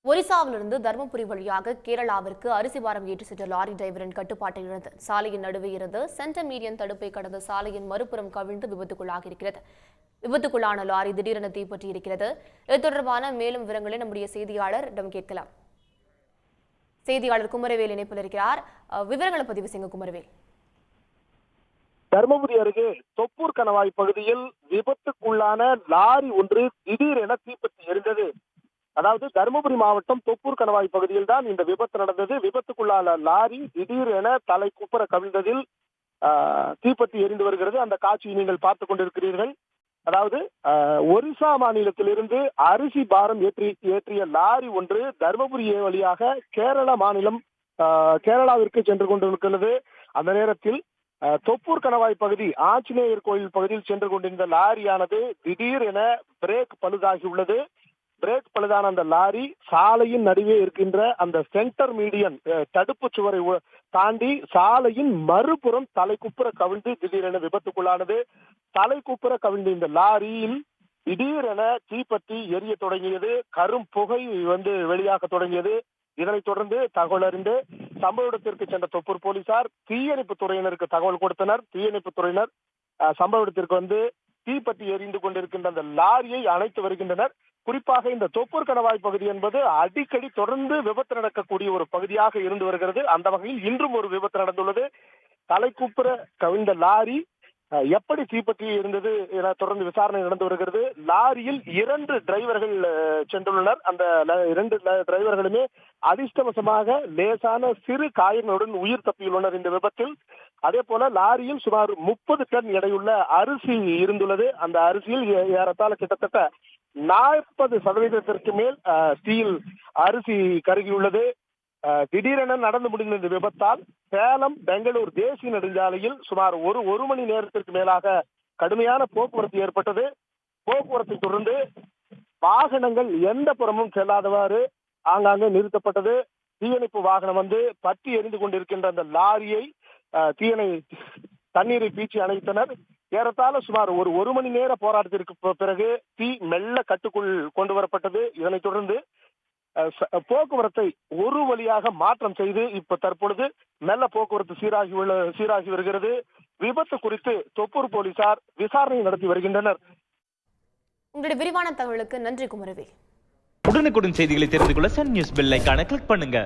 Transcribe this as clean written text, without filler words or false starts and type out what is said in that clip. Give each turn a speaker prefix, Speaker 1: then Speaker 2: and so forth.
Speaker 1: ஒரிசாவிலிருந்து தருமபுரி வழியாக கேரளாவிற்கு அரிசி பாரம் ஏற்றி சென்ற லாரி டிரைவரின் கட்டுப்பாட்டை இழந்து சாலையின் நடுவே இருந்து சென்டர் மீடியன் தடுப்பை கடந்த சாலையின் மறுபுறம் கவிழ்ந்து விபத்துக்குள்ளாகியிருக்கிறது. விபத்துக்குள்ளான லாரி திடீரென தீப்பற்றி இருக்கிறது. இது தொடர்பான மேலும் விவரங்களை நம்முடைய செய்தியாளரிடம் கேட்கலாம். செய்தியாளர் குமரவேல் இணைப்பில் இருக்கிறார். விவரங்களை பதிவு செய்யுங்க குமரவேல்.
Speaker 2: தருமபுரி அருகே தொப்பூர் கணவாய் பகுதியில் விபத்துக்குள்ளான லாரி ஒன்று திடீரென தீப்பற்றி எரிந்தது. அதாவது தருமபுரி மாவட்டம் தொப்பூர் கணவாய் பகுதியில் தான் இந்த விபத்து நடந்தது. விபத்துக்குள்ளான லாரி திடீரென தலை குப்புற கவிழ்ந்ததில் தீப்பற்றி எரிந்து வருகிறது. அந்த காட்சியை நீங்கள் பார்த்துக் கொண்டிருக்கிறீர்கள். அதாவது ஒரிசா மாநிலத்திலிருந்து அரிசி பாரம் ஏற்றிய லாரி ஒன்று தருமபுரி வழியாக கேரள மாநிலம் கேரளாவிற்கு சென்று கொண்டிருக்கிறது. அந்த நேரத்தில் தொப்பூர் கணவாய் பகுதி ஆஞ்சநேயர் கோயில் பகுதியில் சென்று கொண்டிருந்த லாரியானது திடீரென பிரேக் பழுதாகியுள்ளது. பிரேக் பழுதான அந்த லாரி சாலையின் நடுவே இருக்கின்ற அந்த சென்டர் மீடியன் தடுப்பு சுவரை தாண்டி சாலையின் மறுபுறம் தலைக்குப்புற கவிழ்ந்து திடீரென விபத்துக்குள்ளானது. தலைக்குப்புற கவிழ்ந்த இந்த லாரியில் திடீரென தீப்பற்றி எரிய தொடங்கியது. கரும் புகை வெளியாக தொடங்கியது. இதனைத் தொடர்ந்து தகவல் அறிந்து சம்பவ இடத்திற்கு சென்ற தொப்பூர் போலீசார் தீயணைப்பு துறையினருக்கு தகவல் கொடுத்தனர். தீயணைப்பு துறையினர் சம்பவ இடத்திற்கு தீப்பற்றி எரிந்து கொண்டிருக்கின்ற அந்த லாரியை அணைத்து வருகின்றனர். குறிப்பாக இந்த தொப்பூர் கணவாய் பகுதி என்பது அடிக்கடி தொடர்ந்து விபத்து நடக்கக்கூடிய ஒரு பகுதியாக இருந்து வருகிறது. அந்த வகையில் இன்றும் ஒரு விபத்து நடந்துள்ளது. தலைக்குப்புற கவிழ்ந்த லாரி எப்படி தீப்பற்றி இருந்தது என தொடர்ந்து விசாரணை நடந்து வருகிறது. லாரியில் 2 டிரைவர்கள் சென்றுள்ளனர். அந்த 2 டிரைவர்களுமே அதிர்ஷ்டவசமாக லேசான சிறு காயங்களுடன் உயிர் தப்பியுள்ளனர் இந்த விபத்தில். அதே போல லாரியில் சுமார் 30 டன் எடையுள்ள அரிசி இருந்துள்ளது. அந்த அரிசியில் ஏறத்தாழ கிட்டத்தட்ட 40% மேல் ஸ்டீல் அரிசி கருகியுள்ளது. திடீரென நடந்து முடிந்த இந்த விபத்தால் சேலம் பெங்களூர் தேசிய நெடுஞ்சாலையில் சுமார் ஒரு மணி நேரத்திற்கு மேலாக கடுமையான போக்குவரத்து ஏற்பட்டது. போக்குவரத்தை தொடர்ந்து வாகனங்கள் எந்த புறமும் செல்லாதவாறு ஆங்காங்கே நிறுத்தப்பட்டது. தீயணைப்பு வாகனம் பற்றி எரிந்து கொண்டிருக்கின்ற அந்த லாரியை தண்ணீரை பீச்சி அணைத்தனர். ஏறத்தாழ சுமார் ஒரு மணி நேர போராட்டத்திற்கு பிறகு தீ மெல்ல கட்டுக்குள் கொண்டு வரப்பட்டது. இதனைத் தொடர்ந்து போக்குவரத்தை ஒரு வழியாக மாற்றம் செய்து இப்ப தற்பொழுது மெல்ல போக்குவரத்து சீராகி வருகிறது. விபத்து குறித்து தொப்பூர் போலீசார் விசாரணை நடத்தி வருகின்றனர்.
Speaker 1: உங்களுடைய விரிவான தகவலுக்கு நன்றி குமரவேல்.
Speaker 3: உடனுக்குடன் செய்திகளை தெரிந்து கொள்ள சன் நியூஸ் பெல் ஐகானை கிளிக் பண்ணுங்க.